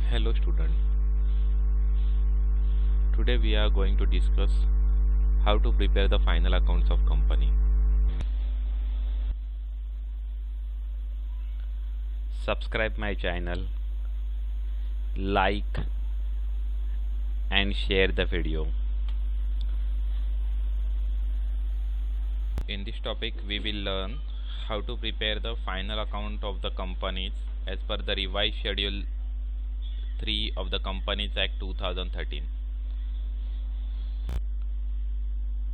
Hello student. Today we are going to discuss how to prepare the final accounts of company. Subscribe my channel, like and share the video. In this topic we will learn how to prepare the final account of the companies as per the revised schedule 3 of the Companies Act 2013.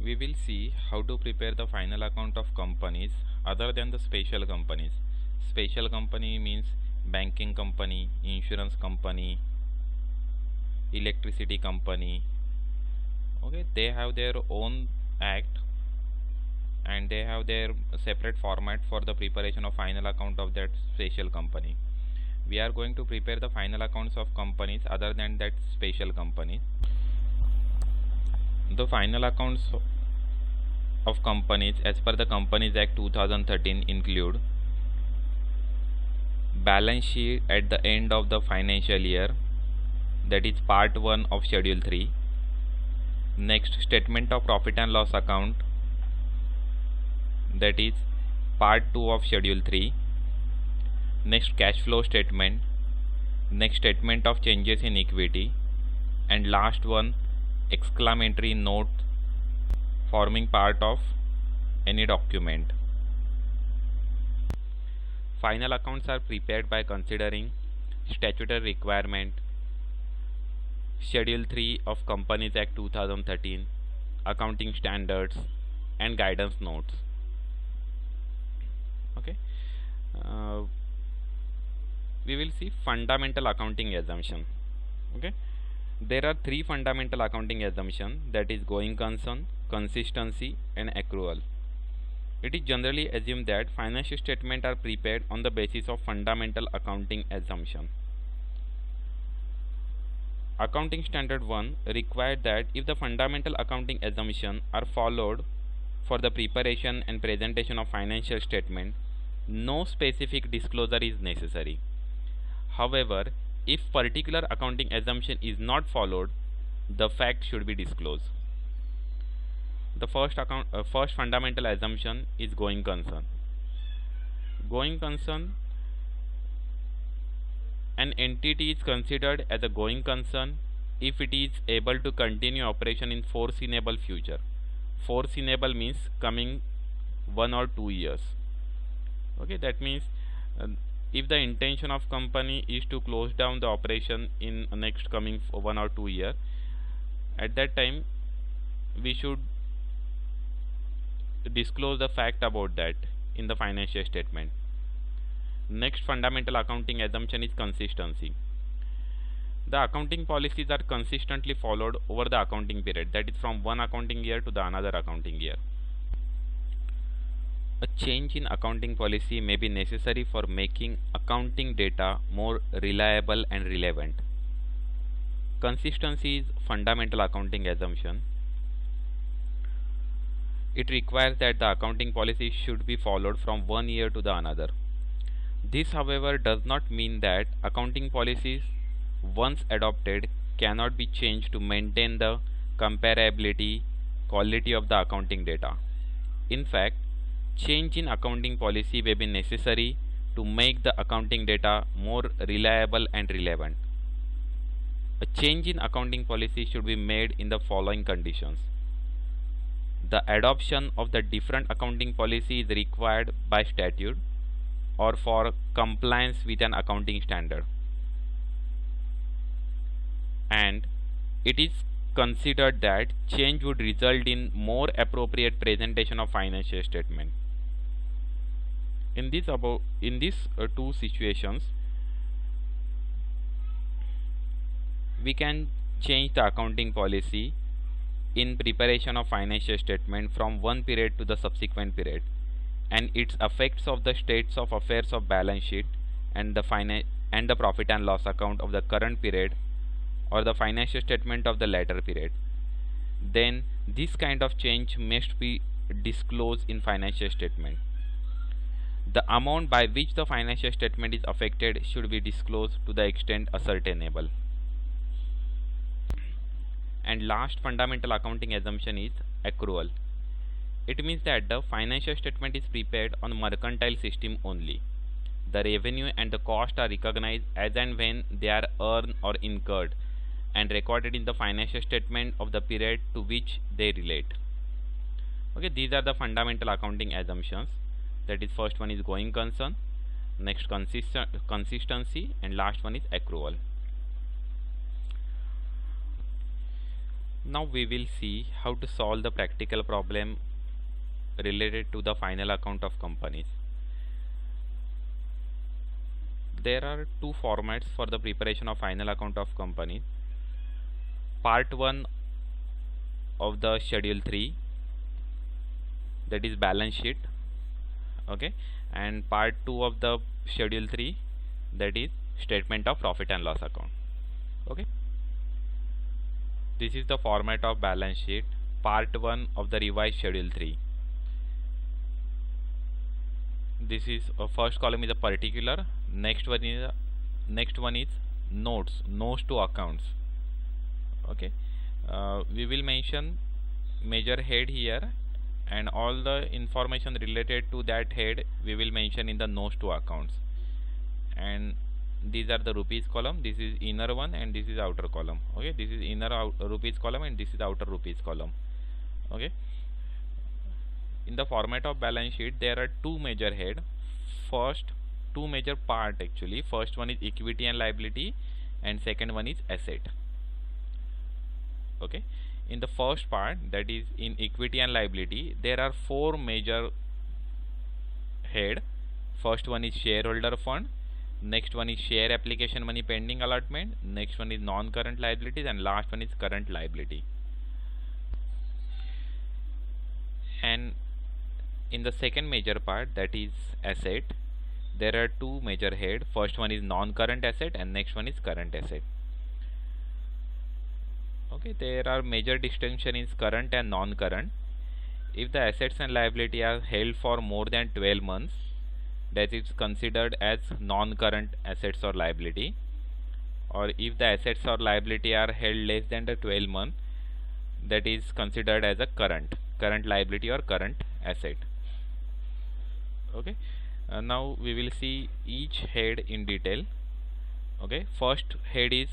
We will see how to prepare the final account of companies other than the special companies. Special company means banking company, insurance company, electricity company. Okay, they have their own act and they have their separate format for the preparation of final account of that special company. We are going to prepare the final accounts of companies other than that special company. The final accounts of companies as per the Companies Act 2013 include balance sheet at the end of the financial year, that is part 1 of schedule 3. Next, statement of profit and loss account, that is part 2 of schedule 3. Next, cash flow statement. Next, statement of changes in equity, and last one, exclamatory note forming part of any document. Final accounts are prepared by considering statutory requirement, schedule 3 of Companies Act 2013, accounting standards and guidance notes. Okay, we will see fundamental accounting assumption. Okay, there are 3 fundamental accounting assumptions, that is going concern, consistency and accrual. It is generally assumed that financial statements are prepared on the basis of fundamental accounting assumption. Accounting standard 1 required that if the fundamental accounting assumptions are followed for the preparation and presentation of financial statement, no specific disclosure is necessary. However, if particular accounting assumption is not followed, the fact should be disclosed. The first fundamental assumption is going concern. Going concern, an entity is considered as a going concern if it is able to continue operation in foreseeable future. Foreseeable means coming 1 or 2 years. Okay, that means if the intention of company is to close down the operation in next coming 1 or 2 years, at that time we should disclose the fact about that in the financial statement. Next fundamental accounting assumption is consistency. The accounting policies are consistently followed over the accounting period, that is from one accounting year to the another accounting year. A change in accounting policy may be necessary for making accounting data more reliable and relevant. Consistency is fundamental accounting assumption. It requires that the accounting policy should be followed from one year to the another. This, however, does not mean that accounting policies once adopted cannot be changed to maintain the comparability, quality of the accounting data. In fact, change in accounting policy may be necessary to make the accounting data more reliable and relevant. A change in accounting policy should be made in the following conditions. The adoption of the different accounting policy is required by statute or for compliance with an accounting standard, and it is considered that change would result in more appropriate presentation of financial statement. In these two situations, we can change the accounting policy in preparation of financial statement from one period to the subsequent period, and its effects of the states of affairs of balance sheet and the profit and loss account of the current period or the financial statement of the later period. Then this kind of change must be disclosed in financial statement. The amount by which the financial statement is affected should be disclosed to the extent ascertainable. And last fundamental accounting assumption is accrual. It means that the financial statement is prepared on mercantile system only. The revenue and the cost are recognized as and when they are earned or incurred and recorded in the financial statement of the period to which they relate. Okay, these are the fundamental accounting assumptions. That is, first one is going concern, next consistency, and last one is accrual. Now we will see how to solve the practical problem related to the final account of companies. There are two formats for the preparation of final account of companies. Part 1 of the schedule 3, that is balance sheet, okay, and part 2 of the schedule 3, that is statement of profit and loss account. Okay, this is the format of balance sheet, part 1 of the revised schedule 3. This is first column is a particular, next one is notes to accounts. Okay, we will mention major head here, and all the information related to that head we will mention in the notes to accounts. And these are the rupees column, this is inner one and this is outer column. Okay, this is inner rupees column and this is outer rupees column. Okay, in the format of balance sheet there are two major head, first two major part actually. First one is equity and liability and second one is asset. Okay, in the first part, that is in equity and liability, there are four major head. First one is shareholder fund, next one is share application money pending allotment, next one is non-current liabilities, and last one is current liability. And in the second major part, that is asset, there are two major head. First one is non-current asset and next one is current asset. Okay, there are major distinction in current and non-current. If the assets and liability are held for more than 12 months, that is considered as non-current assets or liability. Or if the assets or liability are held less than the 12 months, that is considered as a current liability or current asset. Okay, now we will see each head in detail. Okay, first head is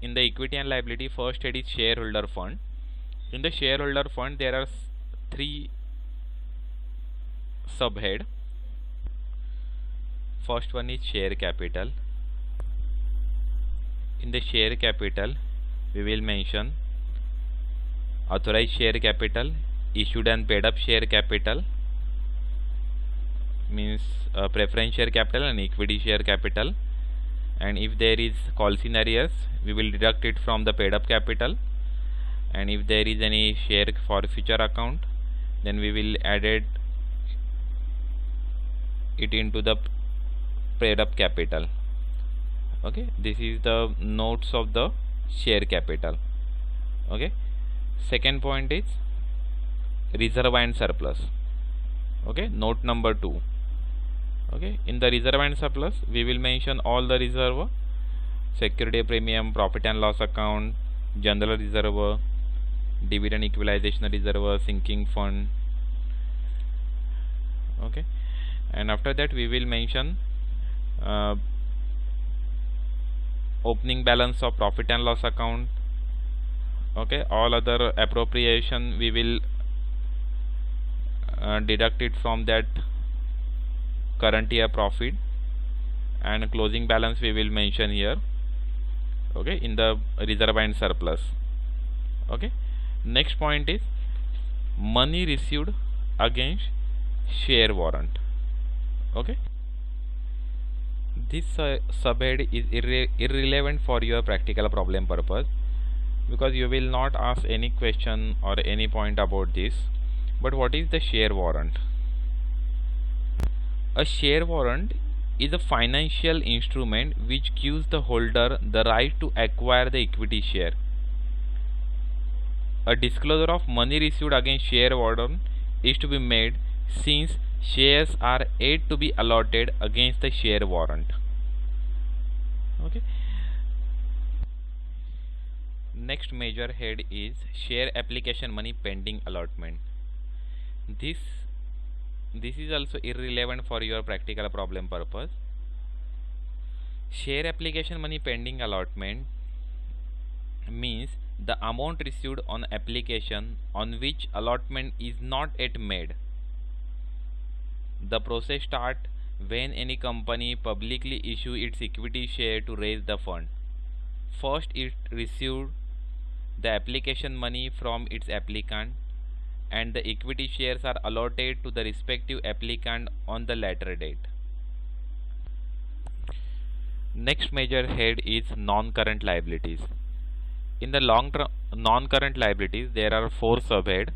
in the equity and liability. First head is shareholder fund. In the shareholder fund there are three subhead. First one is share capital. In the share capital we will mention authorized share capital, issued and paid up share capital, means preference share capital and equity share capital. And if there is calls in arrears, we will deduct it from the paid up capital. And if there is any share forfeiture account, then we will add it into the paid up capital. Okay, this is the notes of the share capital. Okay, second point is reserve and surplus. Okay, note number 2. Okay, in the reserve and surplus we will mention all the reserve: security premium, profit and loss account, general reserve, dividend equalization reserve, sinking fund. Okay, and after that we will mention opening balance of profit and loss account. Okay, all other appropriation we will deduct it from that current year profit, and closing balance we will mention here. Okay, in the reserve and surplus. Okay, next point is money received against share warrant. Okay, this subhead is irrelevant for your practical problem purpose, because you will not ask any question or any point about this. But what is the share warrant? A share warrant is a financial instrument which gives the holder the right to acquire the equity share. A disclosure of money received against share warrant is to be made since shares are yet to be allotted against the share warrant. Okay. Next major head is share application money pending allotment. This is also irrelevant for your practical problem purpose. Share application money pending allotment means the amount received on application on which allotment is not yet made. The process starts when any company publicly issue its equity share to raise the fund. First, it received the application money from its applicant, and the equity shares are allotted to the respective applicant on the latter date. Next major head is non-current liabilities. In the long-term non-current liabilities, there are 4 subheads.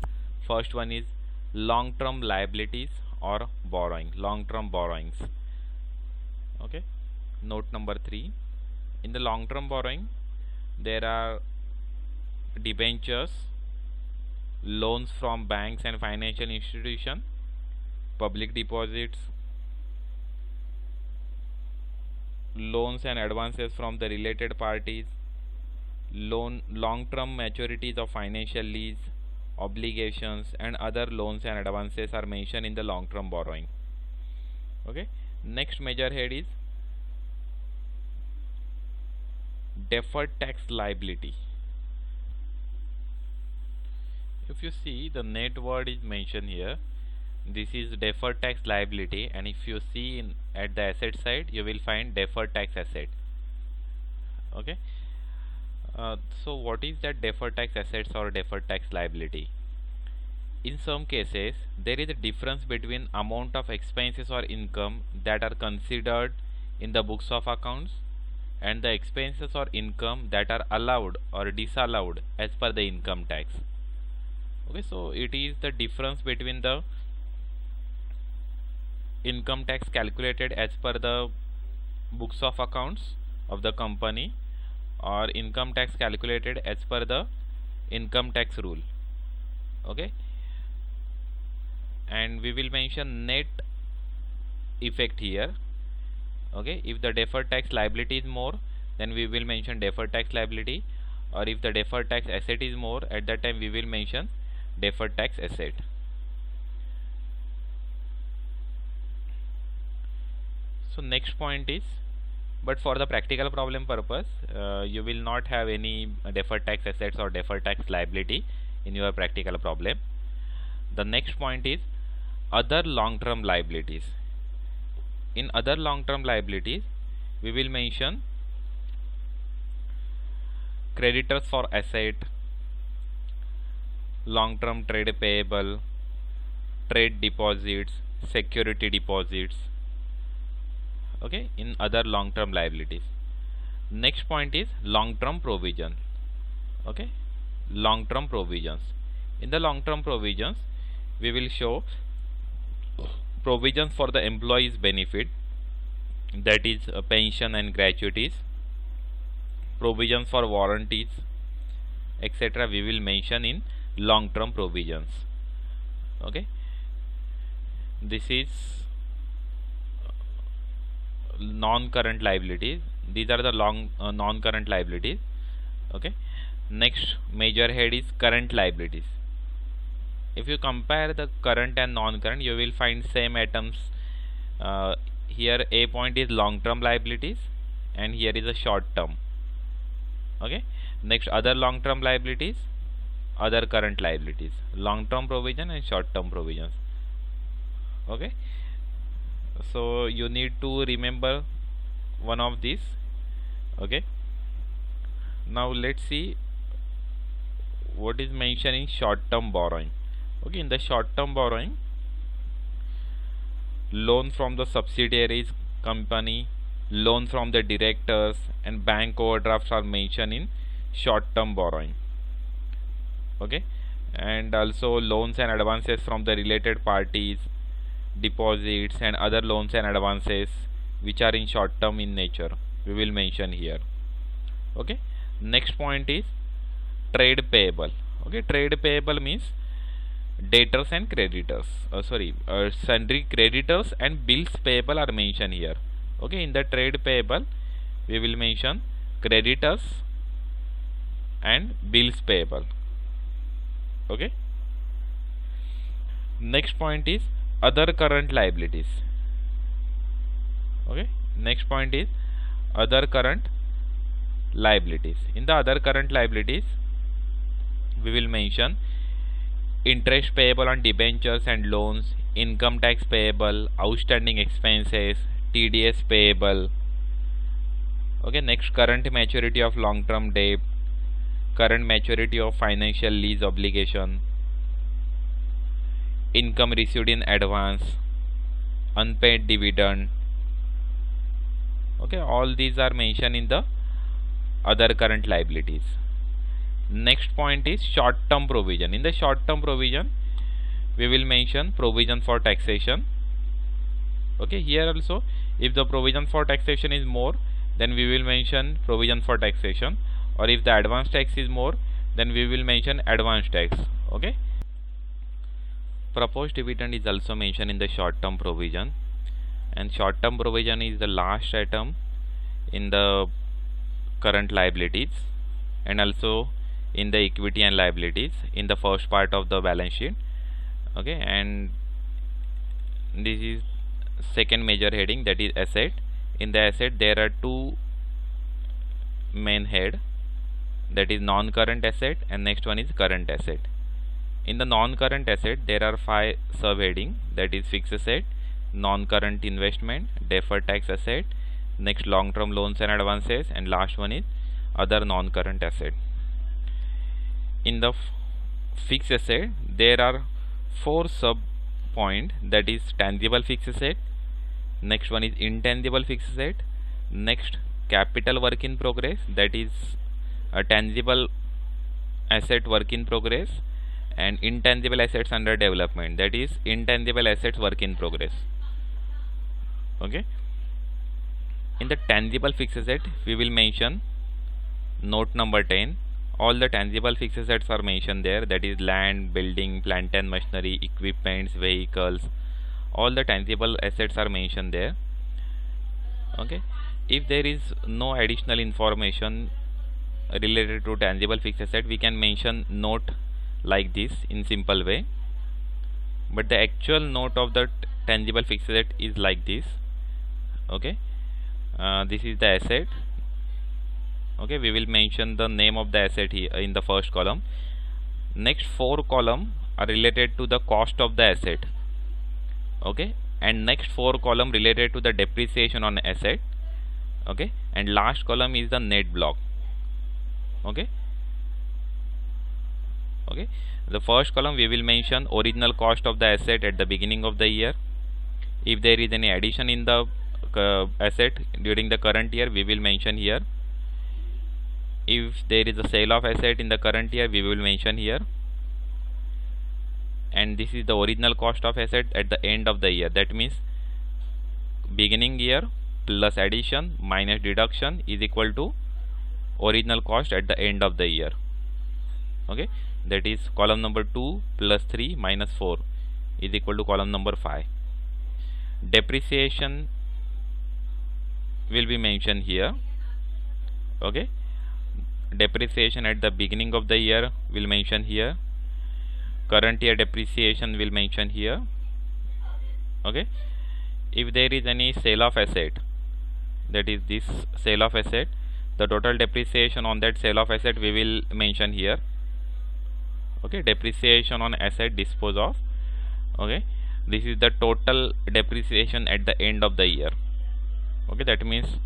First one is long-term liabilities or borrowing, long-term borrowings. Okay. Note number 3. In the long-term borrowing, there are debentures, loans from banks and financial institutions, public deposits, loans and advances from the related parties, long-term maturities of financial lease, obligations, and other loans and advances are mentioned in the long-term borrowing. Okay. Next major head is deferred tax liability. If you see, the net word is mentioned here. This is deferred tax liability, and if you see at the asset side, you will find deferred tax asset. Okay. So what is that deferred tax assets or deferred tax liability? In some cases, there is a difference between amount of expenses or income that are considered in the books of accounts and the expenses or income that are allowed or disallowed as per the income tax. Okay, so it is the difference between the income tax calculated as per the books of accounts of the company or income tax calculated as per the income tax rule. Okay, and we will mention net effect here. Okay, if the deferred tax liability is more, then we will mention deferred tax liability, or if the deferred tax asset is more, at that time we will mention deferred tax asset. So next point is, but for the practical problem purpose, you will not have any deferred tax assets or deferred tax liability in your practical problem. The next point is other long-term liabilities. In other long-term liabilities, we will mention creditors for asset, long-term trade payable, trade deposits, security deposits. Okay, in other long-term liabilities. Next point is long-term provision. Okay, long-term provisions. In the long-term provisions, we will show provisions for the employees' benefit, that is pension and gratuities, provisions for warranties, etc. we will mention in long-term provisions. Okay, this is non-current liabilities. These are the non-current liabilities. Okay, next major head is current liabilities. If you compare the current and non-current, you will find same items. Here A point is long-term liabilities and here is a short-term. Okay, next other long-term liabilities, other current liabilities, long-term provision and short-term provisions. Okay, so you need to remember one of these. Okay, now let's see what is mentioned in short-term borrowing. Okay, in the short-term borrowing, loan from the subsidiaries company, loan from the directors, and bank overdrafts are mentioned in short-term borrowing. Okay, and also loans and advances from the related parties, deposits, and other loans and advances which are in short-term in nature, we will mention here. Okay, next point is trade payable. Okay, trade payable means debtors and creditors, sundry creditors and bills payable are mentioned here. Okay, in the trade payable we will mention creditors and bills payable. Okay, next point is other current liabilities. Okay, next point is other current liabilities. In the other current liabilities we will mention interest payable on debentures and loans, income tax payable, outstanding expenses, TDS payable. Okay, next current maturity of long term debt, current maturity of financial lease obligation, income received in advance, unpaid dividend. Okay, all these are mentioned in the other current liabilities. Next point is short term provision. In the short term provision we will mention provision for taxation. Okay, here also if the provision for taxation is more, then we will mention provision for taxation, or if the advance tax is more, then we will mention advance tax. Okay, proposed dividend is also mentioned in the short term provision, and short term provision is the last item in the current liabilities and also in the equity and liabilities in the first part of the balance sheet. Okay, and this is second major heading, that is asset. In the asset there are two main head, that is non-current asset and next one is current asset. In the non-current asset there are 5 subheading, that is fixed asset, non-current investment, deferred tax asset, next long-term loans and advances, and last one is other non-current asset. In the fixed asset there are 4 sub point, that is tangible fixed asset, next one is intangible fixed asset, next capital work in progress, that is a tangible asset work in progress, and intangible assets under development, that is intangible assets work in progress. Okay, in the tangible fixed asset we will mention note number 10. All the tangible fixed assets are mentioned there, that is land, building, plant and machinery, equipments, vehicles, all the tangible assets are mentioned there. Okay, if there is no additional information related to tangible fixed asset, we can mention note like this in simple way, but the actual note of the tangible fixed asset is like this. Okay, this is the asset. Okay, we will mention the name of the asset here in the first column. Next 4 column are related to the cost of the asset. Okay, and next 4 column related to the depreciation on asset. Okay, and last column is the net block. Okay, okay, the first column we will mention original cost of the asset at the beginning of the year. If there is any addition in the asset during the current year, we will mention here. If there is a sale of asset in the current year, we will mention here. And this is the original cost of asset at the end of the year, that means beginning year plus addition minus deduction is equal to original cost at the end of the year. Okay, that is column number 2 plus 3 minus 4 is equal to column number 5. Depreciation will be mentioned here. Okay, depreciation at the beginning of the year will mention here, current year depreciation will mention here. Okay, if there is any sale of asset, that is this sale of asset, the total depreciation on that sale of asset we will mention here. Okay, depreciation on asset disposed of. Okay, this is the total depreciation at the end of the year. Okay, that means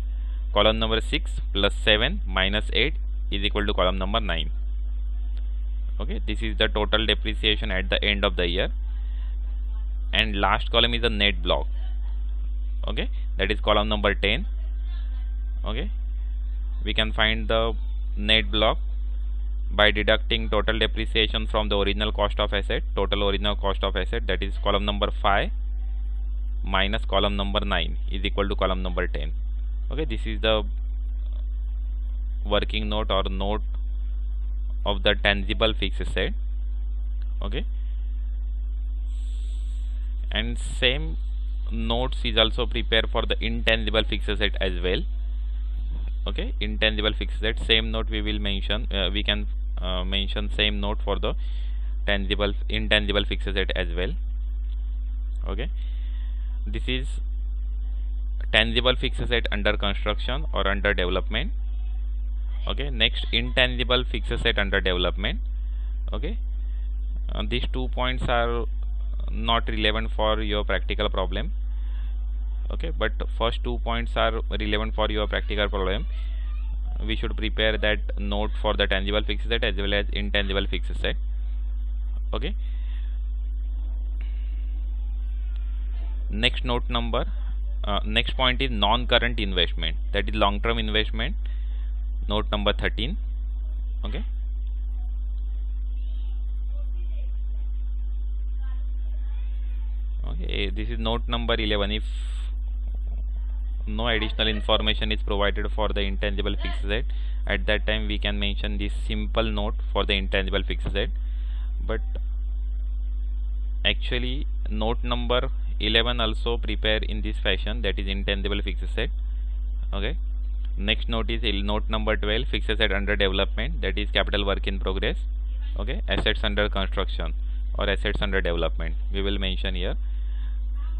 column number 6 plus 7 minus 8 is equal to column number 9. Okay, this is the total depreciation at the end of the year, and last column is the net block. Okay, that is column number 10. Okay, we can find the net block by deducting total depreciation from the original cost of asset, total original cost of asset, that is column number 5 minus column number 9 is equal to column number 10. Okay, this is the working note or note of the tangible fixed asset. Okay, and same notes is also prepared for the intangible fixed asset as well. Okay, intangible fixed asset, same note we will mention, we can mention same note for the intangible fixed asset as well. Okay, this is tangible fixed asset under construction or under development. Okay, next intangible fixed asset under development. Okay, these 2 points are not relevant for your practical problem. Okay, but first 2 points are relevant for your practical problem. We should prepare that note for the tangible fixed asset as well as intangible fixed asset. Okay, next note number, next point is non-current investment, that is long-term investment, note number 13. Okay, okay, this is note number 11. If no additional information is provided for the intangible fixed asset, at that time we can mention this simple note for the intangible fixed asset. But actually note number 11 also prepare in this fashion, that is intangible fixed asset. Okay, next note is note number 12, fixed asset under development, that is capital work in progress. Okay, assets under construction or assets under development we will mention here.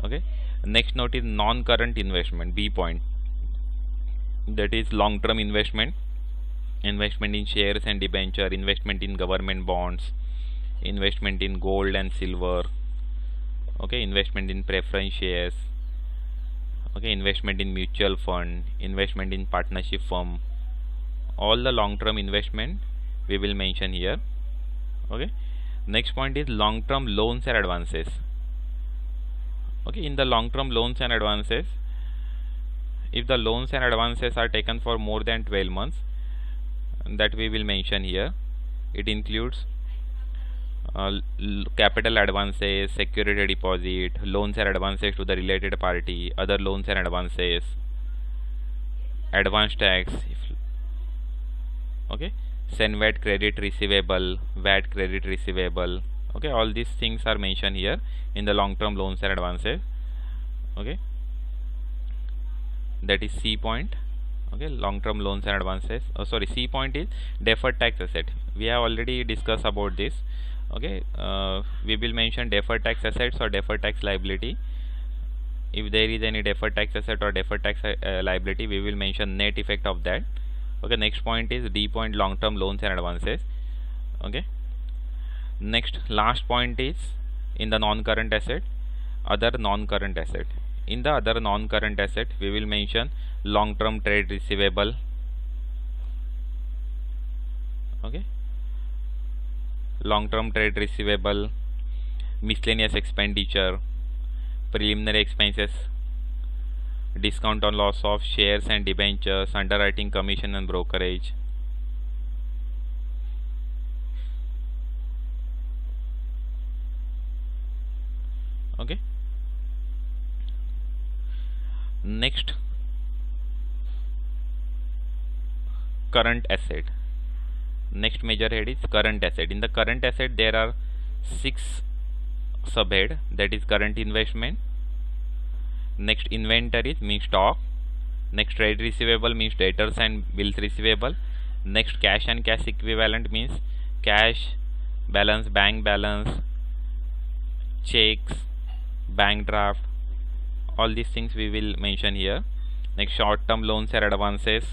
Okay, next note is non-current investment, B point, that is long-term investment, investment in shares and debenture, investment in government bonds, investment in gold and silver. Okay, investment in preference shares. Okay, investment in mutual fund, investment in partnership firm, all the long-term investment we will mention here. Okay, next point is long-term loans and advances. Okay, in the long-term loans and advances, if the loans and advances are taken for more than 12 months, that we will mention here. It includes capital advances, security deposit, loans and advances to the related party, other loans and advances, advance tax. Okay, SENVAT credit receivable, VAT credit receivable. Okay, all these things are mentioned here in the long-term loans and advances. Okay, that is C point. Okay, long-term loans and advances. Sorry, C point is deferred tax asset. We have already discussed about this. Okay, we will mention deferred tax assets or deferred tax liability. If there is any deferred tax asset or deferred tax liability, we will mention net effect of that. Okay, next point is D point, long-term loans and advances. Okay, next last point is in the non-current asset, other non-current asset. In the other non-current asset, we will mention long-term trade receivable. Okay, long-term trade receivable, miscellaneous expenditure, preliminary expenses, discount on loss of shares and debentures, underwriting commission and brokerage. Okay, next current asset. Next major head is current asset. In the current asset there are 6 subhead, that is current investment. Next inventories means stock. Next trade receivable means debtors and bills receivable. Next cash and cash equivalent means cash balance, bank balance, checks, bank draft, all these things we will mention here. Next short-term loans and advances.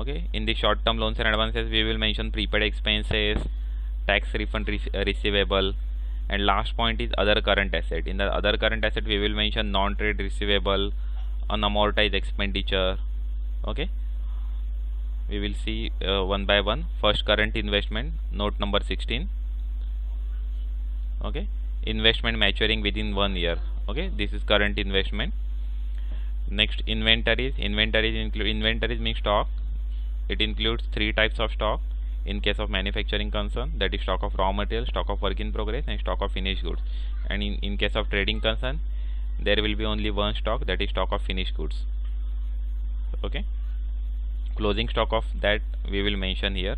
Okay, in the short-term loans and advances we will mention prepaid expenses, tax refund receivable, and last point is other current asset. In the other current asset we will mention non-trade receivable, unamortized expenditure. Okay, we will see one by one. First, current investment, note number 16. Okay, investment maturing within 1 year. Okay, this is current investment. Next, inventories. Inventories means stock. It includes 3 types of stock in case of manufacturing concern, that is stock of raw material, stock of work in progress, and stock of finished goods. And in case of trading concern, there will be only one stock, that is stock of finished goods. Okay, closing stock of that we will mention here.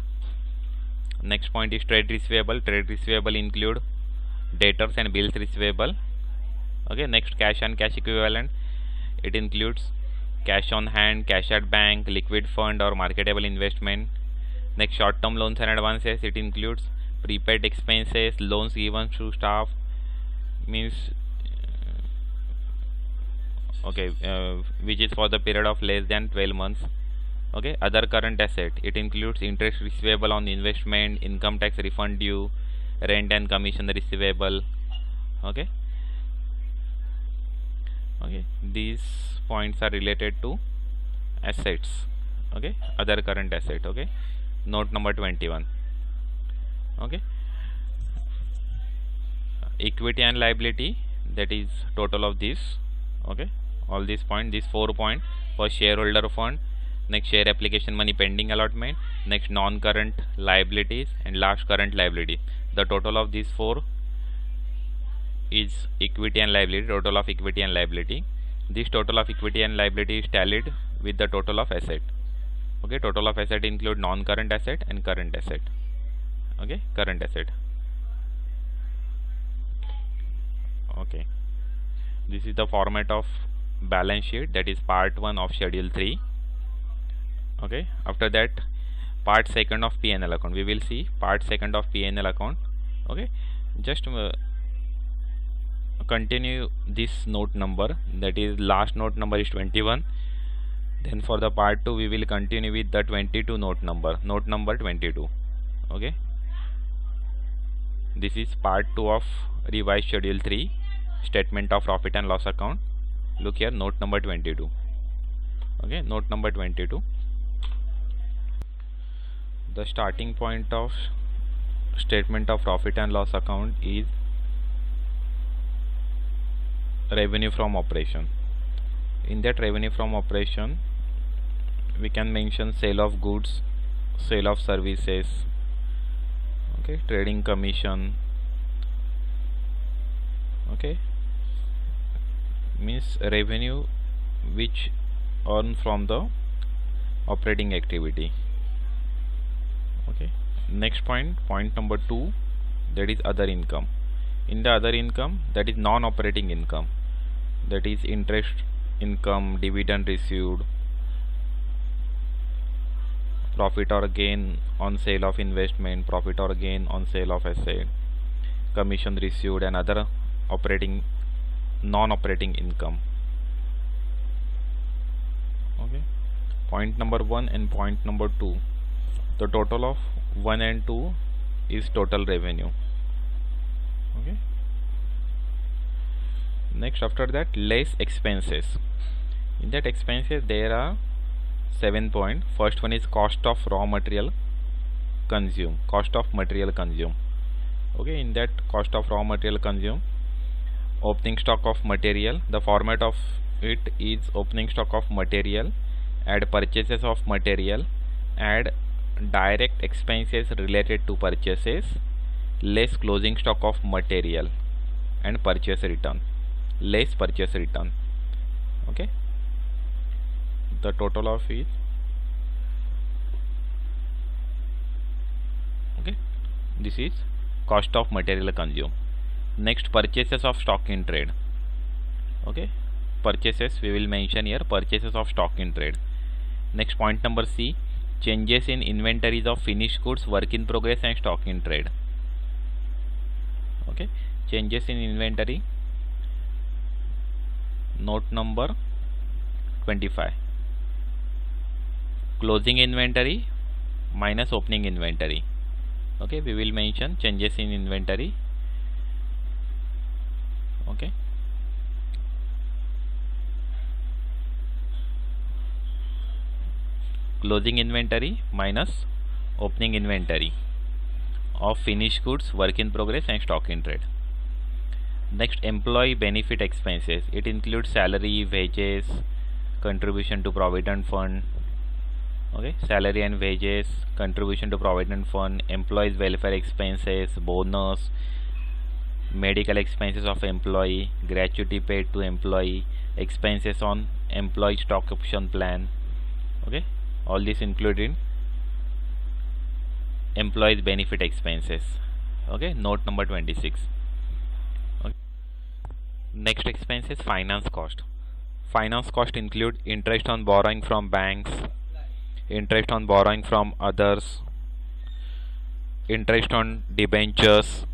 Next point is trade receivable. Trade receivable include debtors and bills receivable. Okay, next cash and cash equivalent. It includes cash on hand, cash at bank, liquid fund or marketable investment. Next, short term loans and advances. It includes prepaid expenses, loans given to staff, means which is for the period of less than 12 months. Okay, other current asset. It includes interest receivable on investment, income tax refund due, rent and commission receivable. Okay, these points are related to assets. Okay, other current asset. Okay, note number 21. Okay, equity and liability, that is total of this. Okay, all these points, these 4 points. First, shareholder fund. Next, share application money pending allotment. Next, non-current liabilities, and last, current liability. The total of these 4 is equity and liability. Total of equity and liability. This total of equity and liability is tallied with the total of asset. Okay, total of asset include non-current asset and current asset. Okay, current asset. Okay, this is the format of balance sheet, that is part 1 of schedule 3. Okay, after that, part 2 of P&L account. We will see part 2 of P&L account. Okay, just continue this note number, that is last note number is 21. Then for the part 2 we will continue with the 22 note number 22. Okay, this is part 2 of revised schedule 3, statement of profit and loss account. Look here, note number 22. Okay, note number 22. The starting point of statement of profit and loss account is revenue from operation. In that revenue from operation, we can mention sale of goods, sale of services, okay, trading commission. Okay, means revenue which earn from the operating activity. Okay, next point number 2, that is other income. In the other income, that is non-operating income, that is interest income, dividend received, profit or gain on sale of investment, profit or gain on sale of asset, commission received, and other operating non-operating income. Okay, point number 1 and point number 2, the total of 1 and 2 is total revenue. Okay, next, after that, less expenses. In that expenses there are 7 points. First one is cost of raw material consumed. Cost of material consumed. Okay, in that cost of raw material consumed, opening stock of material, the format of it is opening stock of material, add purchases of material, add direct expenses related to purchases, less closing stock of material, and purchase return, less purchase return. Okay, the total of it. Okay, this is cost of material consumed. Next, purchases of stock in trade. Okay, purchases we will mention here, purchases of stock in trade. Next, point number C, changes in inventories of finished goods, work in progress, and stock in trade. Okay, changes in inventory, note number 25. Closing inventory minus opening inventory. Okay, we will mention changes in inventory. Okay, closing inventory minus opening inventory of finished goods, work in progress, and stock in trade. Next, employee benefit expenses. It includes salary, wages, contribution to provident fund. Okay, salary and wages, contribution to provident fund, employees welfare expenses, bonus, medical expenses of employee, gratuity paid to employee, expenses on employee stock option plan. Okay, all this included employees benefit expenses. Okay, note number 26. Okay. Next expense is finance cost. Finance cost include interest on borrowing from banks, interest on borrowing from others, interest on debentures,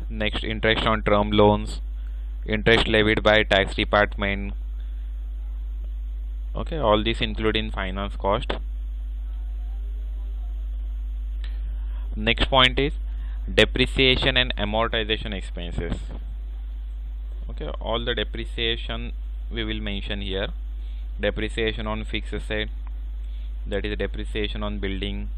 next interest on term loans, interest levied by tax department. Okay, all these include in finance cost. Next point is depreciation and amortization expenses. Okay, all the depreciation we will mention here. Depreciation on fixed asset, that is depreciation on building.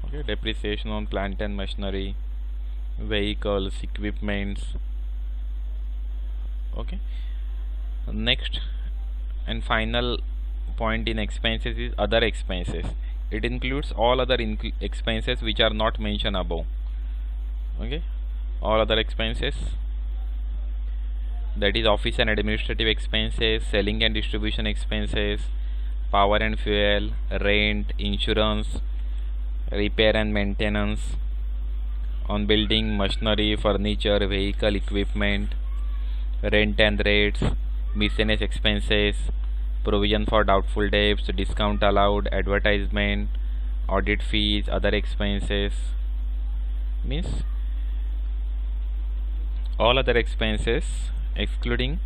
Okay, depreciation on plant and machinery, vehicles, equipments. Okay, next and final point in expenses is other expenses. It includes all other expenses which are not mentioned above. Okay, all other expenses, that is office and administrative expenses, selling and distribution expenses, power and fuel, rent, insurance, repair and maintenance on building, machinery, furniture, vehicle, equipment, rent and rates, miscellaneous expenses, provision for doubtful debts, discount allowed, advertisement, audit fees, other expenses, means all other expenses excluding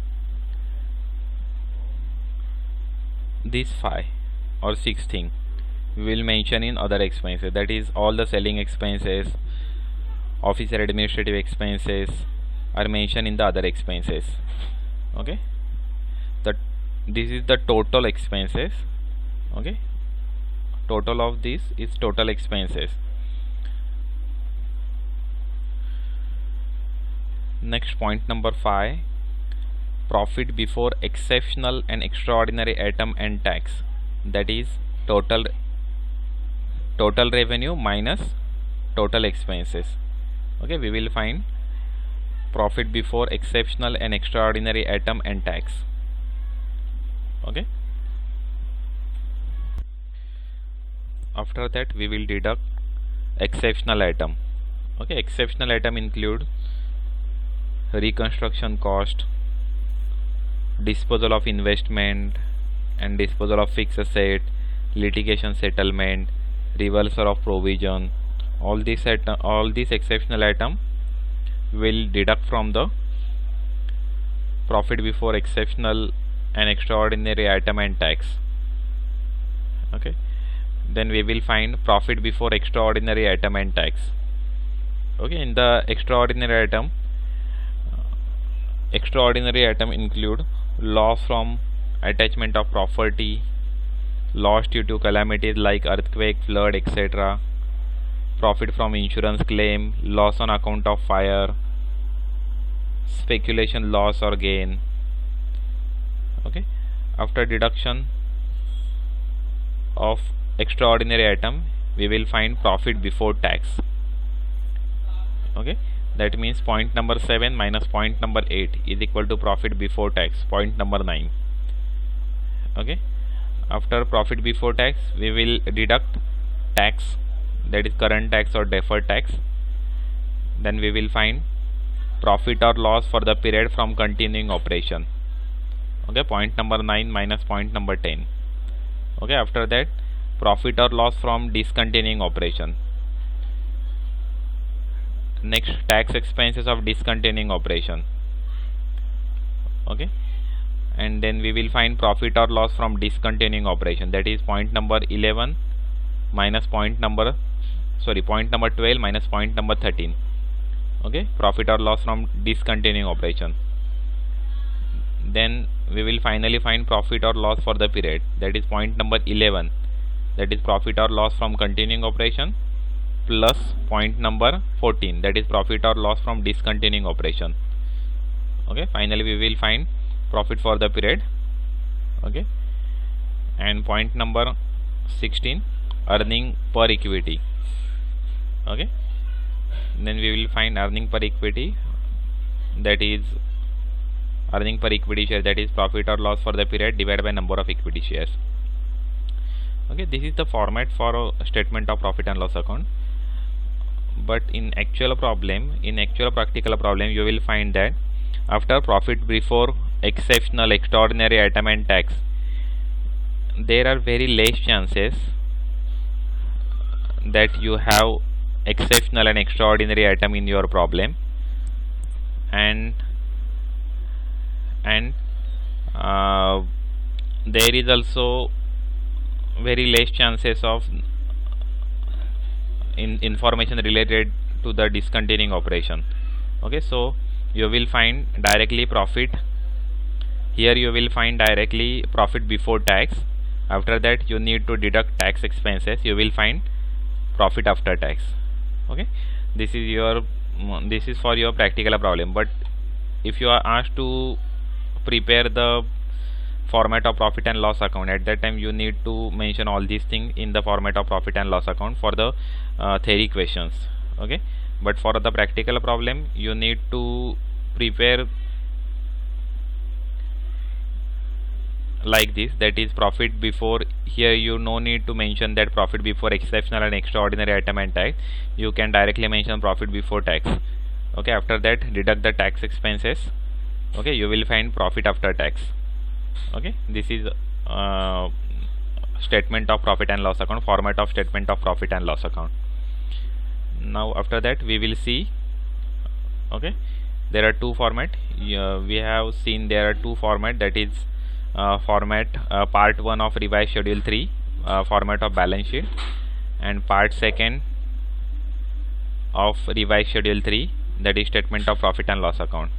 these 5 or 6 things we will mention in other expenses. That is all the selling expenses, office and administrative expenses are mentioned in the other expenses. Okay, this is the total expenses. Okay, total of this is total expenses. Next, point number 5, profit before exceptional and extraordinary item and tax, that is total revenue minus total expenses. Okay, we will find profit before exceptional and extraordinary item and tax. Okay, after that we will deduct exceptional item. Okay, exceptional item include reconstruction cost, disposal of investment and disposal of fixed asset, litigation settlement, reversal of provision. All these exceptional item will deduct from the profit before exceptional and extraordinary item and tax. Okay, then we will find profit before extraordinary item and tax. Okay, in the extraordinary item include loss from attachment of property, loss due to calamities like earthquake, flood, etc., profit from insurance claim, loss on account of fire, speculation loss or gain. Okay, after deduction of extraordinary item we will find profit before tax. Okay, that means point number 7 minus point number 8 is equal to profit before tax, point number 9. Okay, after profit before tax we will deduct tax, that is current tax or deferred tax. Then we will find profit or loss for the period from continuing operation. Okay, point number 9 minus point number 10. Okay, after that profit or loss from discontinuing operation. Next, tax expenses of discontinuing operation. Okay, and then we will find profit or loss from discontinuing operation, that is point number 11 minus point number 12 minus point number 13. Okay, profit or loss from discontinuing operation. Then we will finally find profit or loss for the period, that is point number 11, that is profit or loss from continuing operation, plus point number 14, that is profit or loss from discontinuing operation. Okay, finally we will find profit for the period. Okay, and point number 16, earning per equity. Okay, then we will find earning per equity, that is earning per equity share, that is profit or loss for the period divided by number of equity shares. Okay, this is the format for a statement of profit and loss account. but in actual practical problem, you will find that after profit before exceptional, extraordinary item and tax, there are very less chances that you have exceptional and extraordinary item in your problem, and there is also very less chances of information related to the discontinuing operation. Okay, so you will find directly profit. Here you will find directly profit before tax. After that you need to deduct tax expenses. You will find profit after tax. Okay, this is for your practical problem. But if you are asked to prepare the format of profit and loss account, at that time you need to mention all these things in the format of profit and loss account for the theory questions. Okay, but for the practical problem you need to prepare like this, that is profit before. Here you no need to mention that profit before exceptional and extraordinary item and tax. You can directly mention profit before tax. Okay, after that deduct the tax expenses. Okay, you will find profit after tax. Okay, this is statement of profit and loss account, format of statement of profit and loss account. Now after that we will see. Okay, there are two format. We have seen there are two format, that is format part 1 of revised schedule 3, format of balance sheet, and part 2 of revised schedule 3, that is statement of profit and loss account.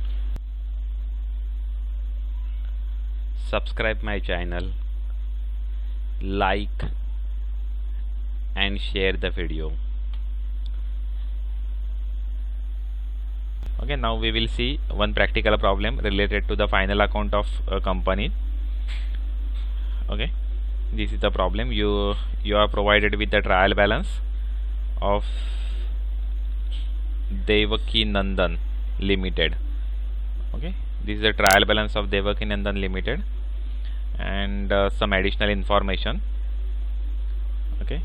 Subscribe my channel, like and share the video. Okay, now we will see one practical problem related to the final account of a company. Okay, this is the problem. You are provided with the trial balance of Devaki Nandan Limited. Okay, this is the trial balance of Devaki Nandan Limited, and some additional information. Okay,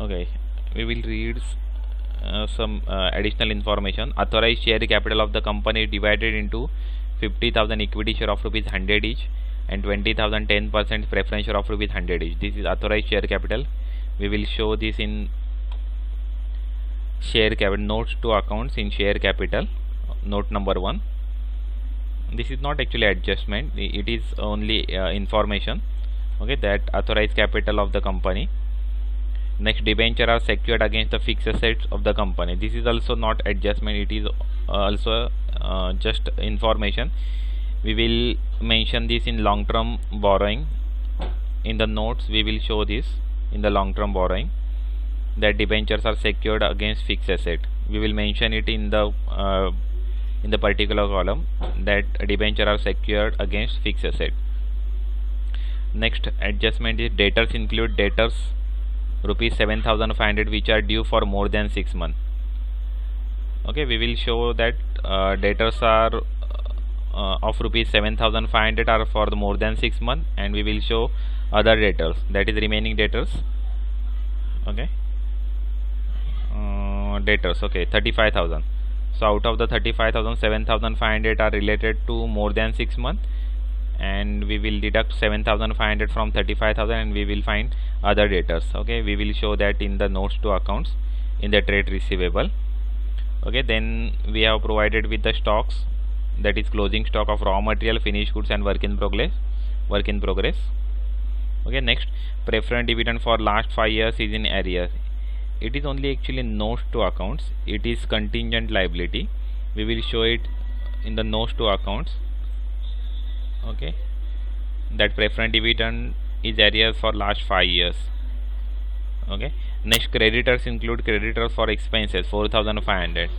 okay, we will read some additional information. Authorized share capital of the company divided into 50,000 equity share of rupees 100 each and 20,000 10% preference share of rupees 100 each. This is authorized share capital. We will show this in share capital, notes to accounts in share capital, note number 1. This is not actually adjustment, it is only information. Okay, that authorized capital of the company. Next, debenture are secured against the fixed assets of the company. This is also not adjustment, it is also just information. We will mention this in long term borrowing. In the notes we will show this in the long term borrowing, that debentures are secured against fixed asset. We will mention it in the particular column, that debenture are secured against fixed asset. Next adjustment is debtors include debtors rupees 7,500 which are due for more than 6 months. Okay, we will show that debtors are of rupees 7,500 are for the more than 6 months, and we will show other debtors, that is remaining debtors. Okay, debtors, okay, 35,000. So out of the 35,000, 7,500 are related to more than 6 months, and we will deduct 7,500 from 35,000 and we will find other debtors. Okay, we will show that in the notes to accounts in the trade receivable. Okay, then we have provided with the stocks, that is closing stock of raw material, finished goods and work in progress. Okay, next, preferred dividend for last 5 years is in arrears. It is only actually notes to accounts, it is contingent liability. We will show it in the notes to accounts. Okay, that preferred dividend is arrears for last 5 years. Okay, next, creditors include creditors for expenses 4,500.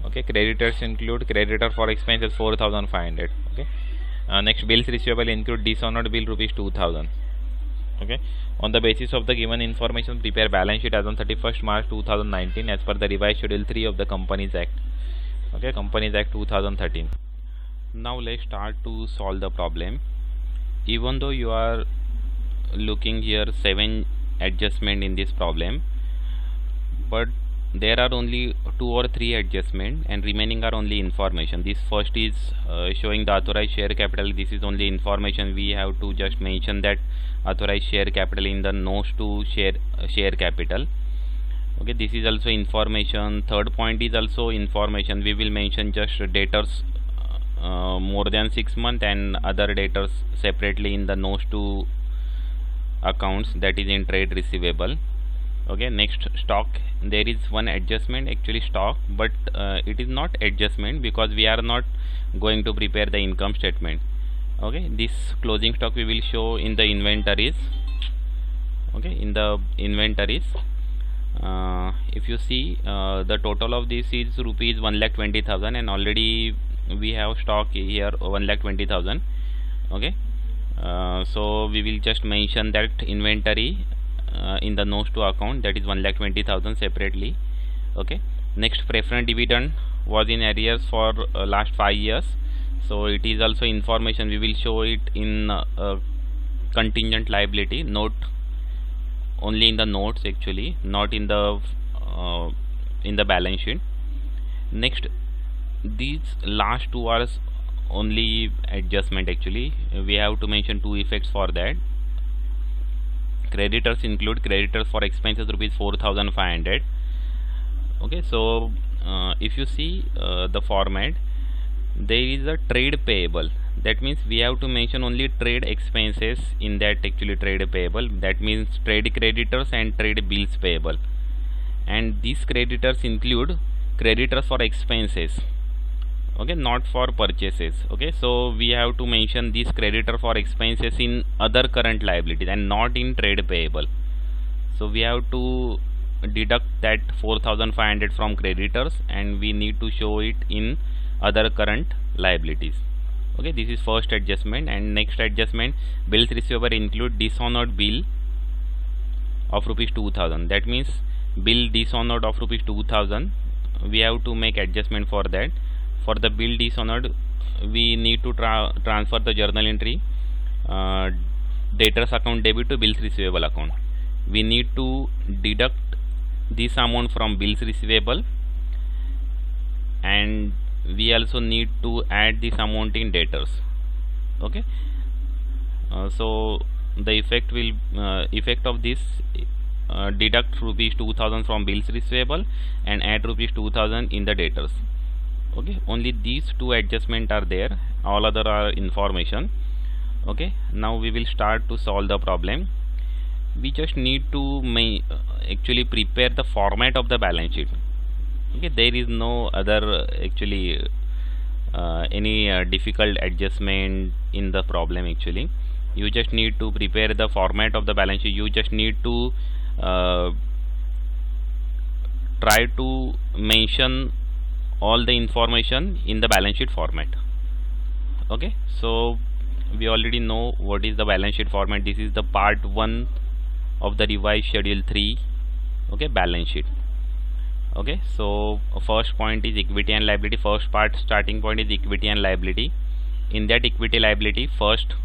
Okay, creditors include creditor for expenses 4,500. Okay, next, bills receivable include dishonored bill rupees 2,000. Okay, on the basis of the given information, prepare balance sheet as on 31st March 2019 as per the revised schedule 3 of the Companies Act. Okay, Companies Act 2013. Now let's start to solve the problem. Even though you are looking here 7 adjustment in this problem, but there are only 2 or 3 adjustment and remaining are only information. This first is showing the authorized share capital. This is only information. We have to just mention that authorized share capital in the notes to share capital. Okay, this is also information. Third point is also information. We will mention just debtors more than 6 months and other debtors separately in the notes to accounts, that is in trade receivable. Okay, next stock. There is one adjustment actually stock, but it is not adjustment because we are not going to prepare the income statement. Okay, this closing stock we will show in the inventories. Okay, in the inventories, if you see the total of this is rupees 1,20,000 and already we have stock here 1,20,000. Okay, so we will just mention that inventory in the notes to account, that is 1,20,000 separately. Okay, next preference dividend was in arrears for last 5 years, so it is also information. We will show it in contingent liability note, only in the notes actually, not in the balance sheet. Next, these last two are only adjustment actually. We have to mention 2 effects for that. Creditors include creditors for expenses rupees 4,500. Okay, so if you see the format, there is a trade payable. That means we have to mention only trade expenses in that actually trade payable. That means trade creditors and trade bills payable. And these creditors include creditors for expenses. Okay, not for purchases. Okay, so we have to mention this creditor for expenses in other current liabilities and not in trade payable. So we have to deduct that 4,500 from creditors and we need to show it in other current liabilities. Okay, this is first adjustment. And next adjustment, bills receivable include dishonored bill of rupees 2,000. That means bill dishonored of rupees 2,000, we have to make adjustment for that. For the bill dishonored, we need to transfer the journal entry debtors account debit to bills receivable account. We need to deduct this amount from bills receivable and we also need to add this amount in debtors. Okay, so the effect of this deduct rupees 2,000 from bills receivable and add rupees 2,000 in the debtors. Okay, only these 2 adjustments are there, all other are information. Okay, now we will start to solve the problem. We just need to actually prepare the format of the balance sheet. Okay, there is no other actually any difficult adjustment in the problem actually. You just need to prepare the format of the balance sheet. You just need to try to mention all the information in the balance sheet format. Okay, so we already know what is the balance sheet format. This is the part 1 of the revised schedule 3. Okay, balance sheet. Okay, so first point is equity and liability. First part, starting point is equity and liability. In that equity liability, first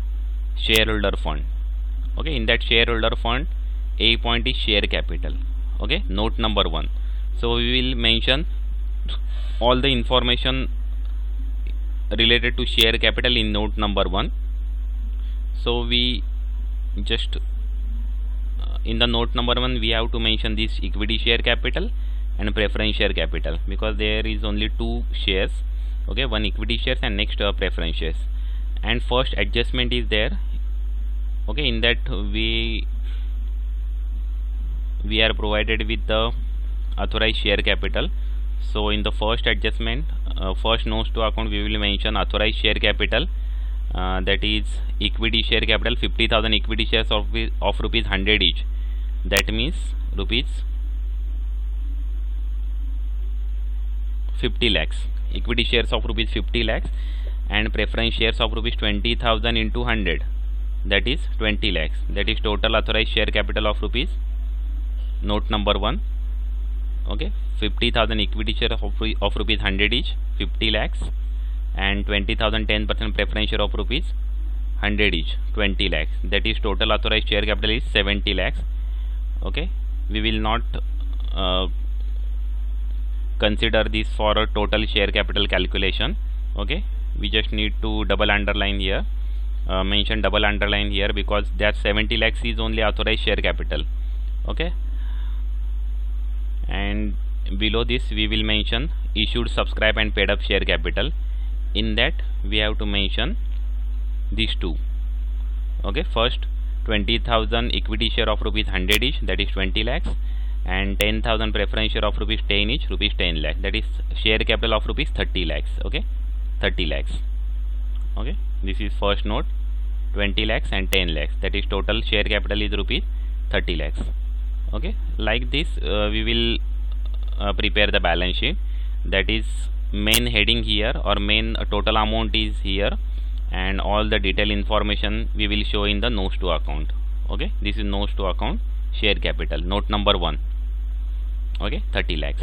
shareholder fund. Okay, in that shareholder fund, A point is share capital. Okay, note number 1. So we will mention all the information related to share capital in note number 1. So we just in the note number 1 we have to mention this equity share capital and preference share capital because there is only 2 shares. Okay, one equity shares and next preference shares. And first adjustment is there. Okay, in that we are provided with the authorized share capital. So in the first adjustment, first notes to account, we will mention authorized share capital, that is equity share capital 50,000 equity shares of rupees 100 each. That means rupees 50 lakhs. Equity shares of rupees 50 lakhs and preference shares of rupees 20,000 into 100, that is 20 lakhs. That is total authorized share capital of rupees, note number 1. Okay, 50,000 equity share of rupees 100 each, 50 lakhs, and 20,000 10% preference share of rupees 100 each, 20 lakhs. That is total authorized share capital is 70 lakhs. Okay, we will not consider this for a total share capital calculation. Okay, we just need to double underline here, mention double underline here, because that 70 lakhs is only authorized share capital. Okay, and below this we will mention issued, subscribed and paid up share capital. In that we have to mention these two. Okay, first 20,000 equity share of rupees 100 each, that is 20 lakhs, and 10,000 preference share of rupees 10 each, rupees 10 lakhs, that is share capital of rupees 30 lakhs. Okay, 30 lakhs. Okay, this is first note, 20 lakhs and 10 lakhs, that is total share capital is rupees 30 lakhs. Okay, like this we will prepare the balance sheet. That is main heading here, or main total amount is here, and all the detailed information we will show in the notes to account. Okay, this is notes to account, share capital, note number 1. Okay, 30 lakhs.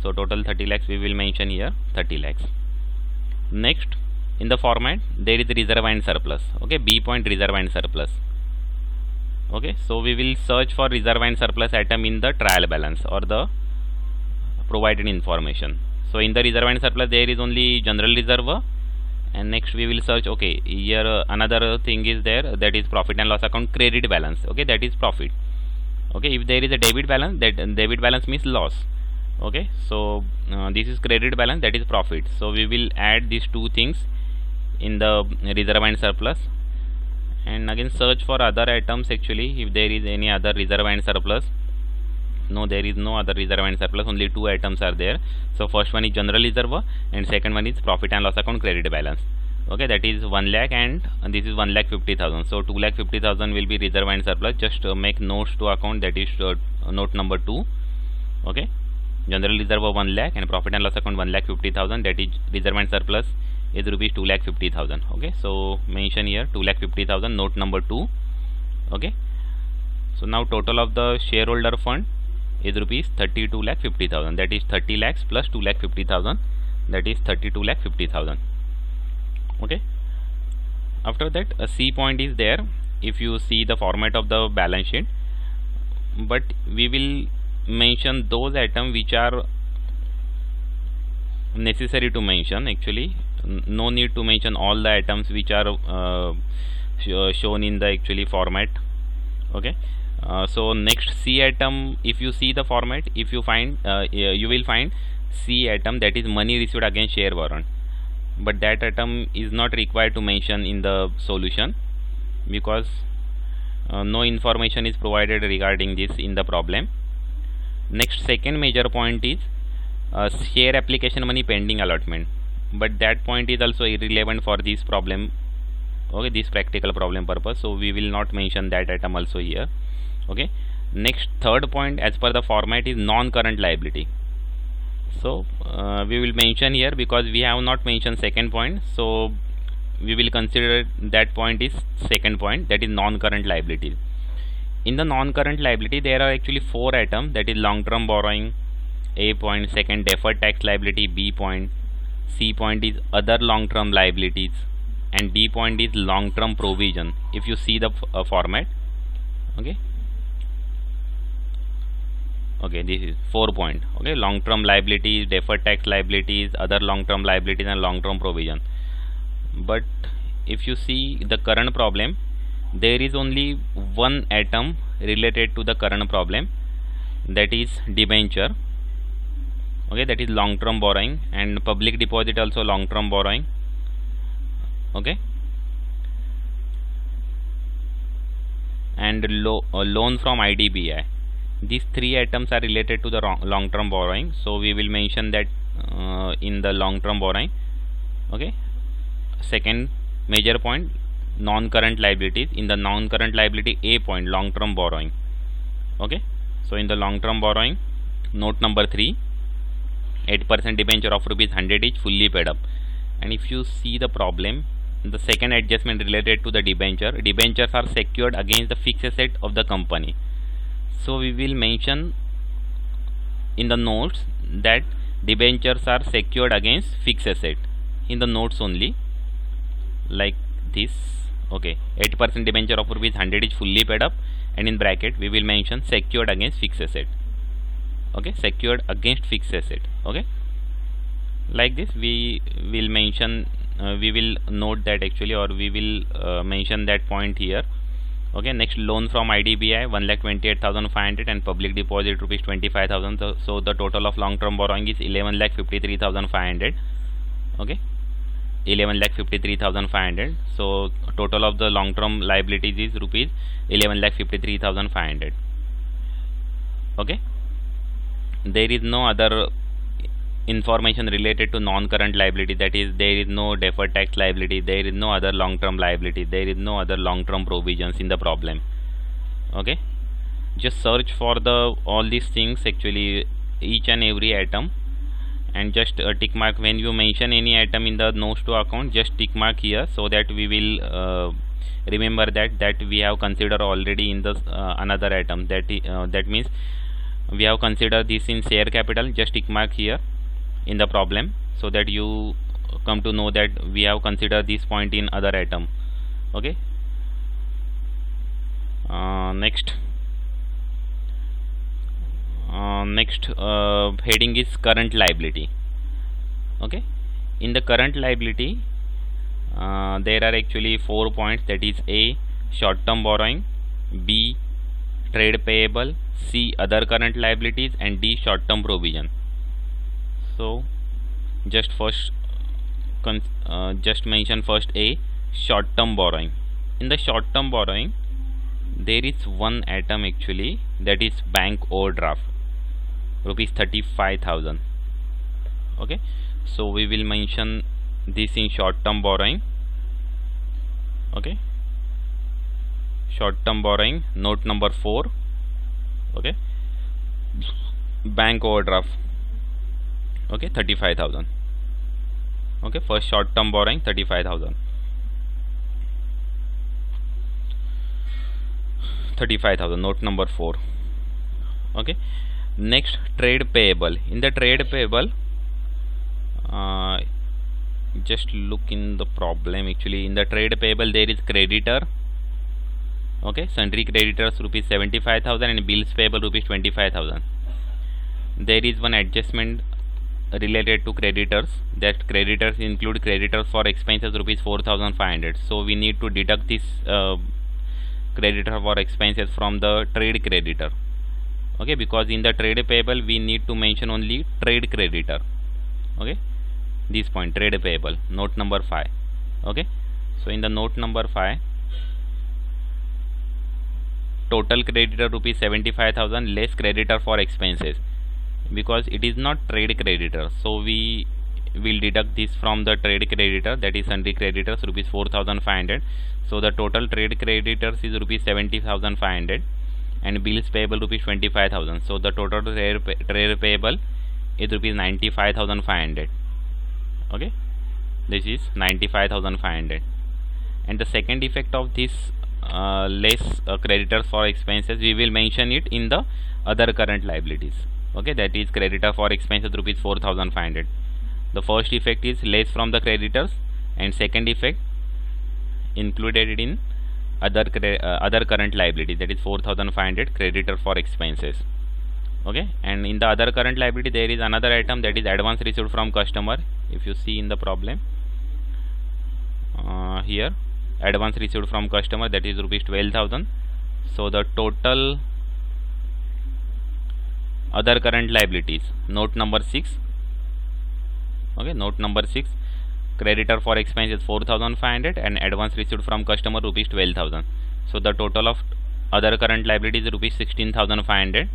So total 30 lakhs we will mention here, 30 lakhs. Next, in the format there is reserve and surplus. Okay, B point, reserve and surplus. Okay, so we will search for reserve and surplus item in the trial balance or the provided information. So in the reserve and surplus there is only general reserve, and next we will search. Okay, here another thing is there, that is profit and loss account, credit balance. Okay, that is profit. Okay, if there is a debit balance, that debit balance means loss. Okay, so this is credit balance, that is profit. So we will add these two things in the reserve and surplus, and again search for other items. Actually, if there is any other reserve and surplus, no, there is no other reserve and surplus, only two items are there. So first one is general reserve and second one is profit and loss account, credit balance. Okay, that is 1 lakh and this is 1,50,000. So 2,50,000 will be reserve and surplus. Just make notes to account, that is note number 2. Okay, general reserve of 1 lakh and profit and loss account 1,50,000, that is reserve and surplus is rupees 2,50,000. Okay, so mention here 2,50,000, note number 2. Okay, so now total of the shareholder fund is rupees 32,50,000, that is 30 lakhs plus 2,50,000, that is 32,50,000. Okay, after that a C point is there if you see the format of the balance sheet, but we will mention those items which are necessary to mention. Actually, no need to mention all the items which are shown in the actually format. Okay, so next C item, if you see the format, if you find you will find C item, that is money received against share warrant, but that item is not required to mention in the solution because no information is provided regarding this in the problem. Next, second major point is share application money pending allotment, but that point is also irrelevant for this problem. Okay, this practical problem purpose, so we will not mention that item also here. Okay, next third point as per the format is non-current liability. So we will mention here because we have not mentioned second point, so we will consider that point is second point, that is non-current liability. In the non-current liability there are actually 4 items, that is long-term borrowing, A point, second deferred tax liability, B point, C point is other long-term liabilities, and D point is long-term provision. If you see the format, okay, okay, this is 4 point. Okay, long-term liabilities, deferred tax liabilities, other long-term liabilities, and long-term provision. But if you see the current problem, there is only one item related to the current problem, that is debenture. Okay, that is long-term borrowing, and public deposit also long-term borrowing. Okay, and loan from IDBI. These 3 items are related to the long-term borrowing, so we will mention that in the long-term borrowing. Okay, second major point, non-current liabilities. In the non-current liability, A point, long-term borrowing. Okay, so in the long-term borrowing, note number 3, 8% debenture of rupees 100 each, fully paid up. And if you see the problem, the second adjustment related to the debenture, debentures are secured against the fixed asset of the company. So we will mention in the notes that debentures are secured against fixed asset. in the notes only, like this. Okay, 8% debenture of rupees 100 is fully paid up, and in bracket we will mention secured against fixed asset. Okay, secured against fixed asset. Okay, like this we will mention, we will note that actually, or we will mention that point here. Okay, next, loan from IDBI 1,28,500 and public deposit rupees 25,000. So the total of long term borrowing is 11,53,500. Okay, 11,53,500. So total of the long term liabilities is rupees 11,53,500. Okay, there is no other information related to non-current liability, that is, there is no deferred tax liability, there is no other long-term liability, there is no other long-term provisions in the problem. Okay, just search for the all these things, actually each and every item, and just tick mark when you mention any item in the notes to account. Just tick mark here, so that we will remember that we have considered already in the another item. That means we have considered this in share capital. Just tick mark here in the problem, so that you come to know that we have considered this point in other item. Okay, next heading is current liability. Okay, in the current liability there are actually 4 points, that is: A, short term borrowing; B, trade payable; C, other current liabilities; and D, short term provision. So just mention first A, short term borrowing. In the short term borrowing there is one item actually, that is bank overdraft, rupees 35,000. Okay, so we will mention this in short term borrowing. Okay, short term borrowing, note number 4. Okay, bank overdraft. Okay, 35,000. Okay, first short term borrowing 35,000. 35,000, note number 4. Okay, next, trade payable. In the trade payable, just look in the problem. Actually, in the trade payable there is creditor. Okay, sundry creditors rupees 75,000 and bills payable rupees 25,000. There is one adjustment related to creditors, that creditors include creditors for expenses rupees 4,500. So we need to deduct this creditor for expenses from the trade creditor. Okay, because in the trade payable we need to mention only trade creditor. Okay, this point, trade payable, note number 5. Okay, so in the note number 5, total creditor rupees 75,000 less creditor for expenses, because it is not trade creditor, so we will deduct this from the trade creditor, that is sundry creditors rupees 4,500. So the total trade creditors is rupees 70,500 and bills payable rupees 25,000. So the total trade payable is rupees 95,500. Okay, this is 95,500. And the second effect of this less creditors for expenses, we will mention it in the other current liabilities. Okay, that is creditor for expenses rupees 4,500. The first effect is less from the creditors, and second effect included in other current liability, that is 4,500 creditor for expenses. Okay, and in the other current liability there is another item, that is advance received from customer. If you see in the problem here, advance received from customer, that is rupees 12,000. So the total other current liabilities, note number 6. Okay, note number 6, creditor for expenses 4,500 and advance received from customer rupees 12,000. So the total of other current liabilities is rupees 16,500.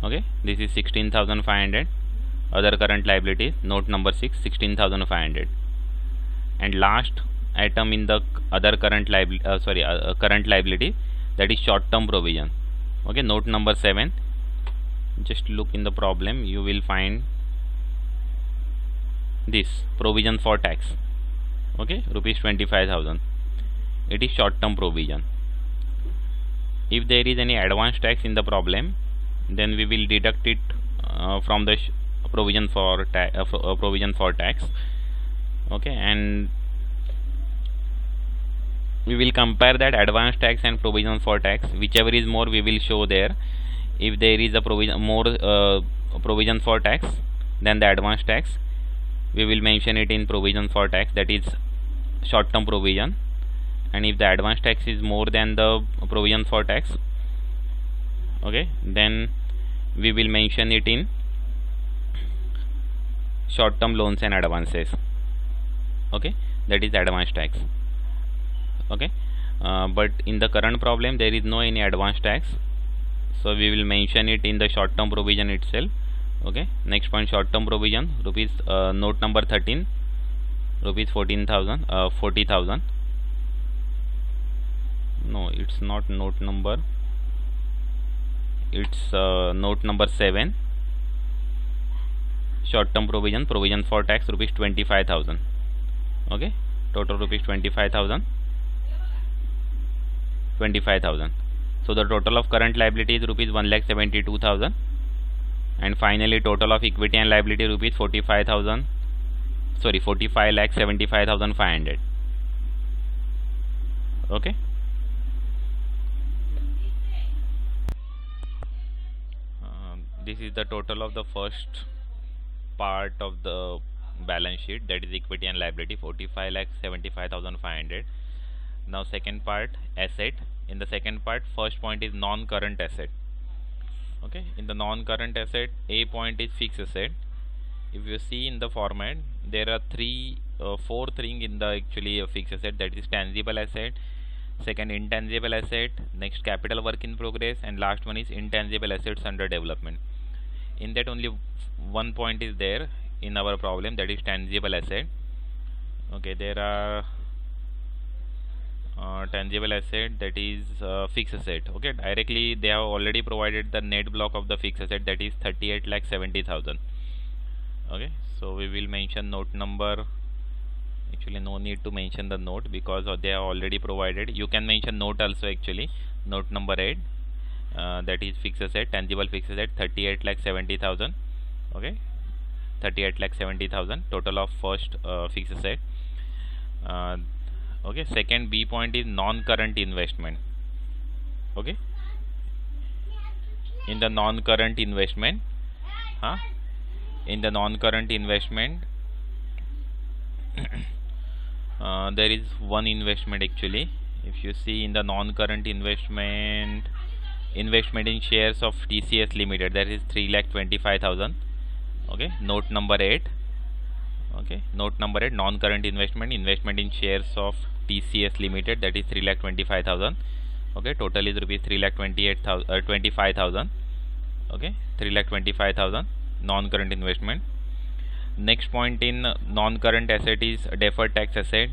Okay, this is 16,500 other current liabilities, note number 6, 16,500. And last item in the other current liability, current liability, that is short term provision. Okay, note number 7. Just look in the problem, you will find this provision for tax. Okay, rupees 25,000. It is short term provision. If there is any advance tax in the problem, then we will deduct it from the provision for tax. Okay, and we will compare that advance tax and provision for tax. Whichever is more, we will show there. If there is a provision more provision for tax than the advance tax, we will mention it in provision for tax, that is short term provision. And if the advance tax is more than the provision for tax, okay, then we will mention it in short term loans and advances. Okay, that is advance tax. Okay, but in the current problem there is no any advance tax, so we will mention it in the short term provision itself. Okay, next point, short term provision, rupees note number 13, rupees 14,000, 40,000. No, it's not note number, it's note number 7, short term provision, provision for tax, rupees 25,000. Okay, total rupees 25,000. So the total of current liability is rupees 1,72,000, and finally total of equity and liability rupees 45,75,500. Okay, this is the total of the first part of the balance sheet, that is equity and liability, 45,75,500. Now second part, asset. In the second part, first point is non-current asset. Okay, in the non-current asset, A point is fixed asset. If you see in the format, there are four things in the actually fixed asset, that is tangible asset, second intangible asset, next capital work in progress, and last one is intangible assets under development. In that only one point is there in our problem, that is tangible asset. Okay, there are tangible asset, that is fixed asset. Okay, directly they have already provided the net block of the fixed asset, that is 38,70,000. Okay, so we will mention note number, actually no need to mention the note because they are already provided. You can mention note also, actually note number 8, that is fixed asset, tangible fixed asset, 38,70,000. Okay, 38,70,000 total of first fixed asset. Okay, second B point is non-current investment. Okay, in the non-current investment, there is one investment actually. If you see in the non-current investment in shares of TCS Limited, that is 3,25,000. Okay, note number 8. Okay, note number 8, non-current investment in shares of TCS Limited, that is 3,25,000. Okay, total is rupees 3,25,000. Okay, 3,25,000 non-current investment. Next point in non-current asset is deferred tax asset.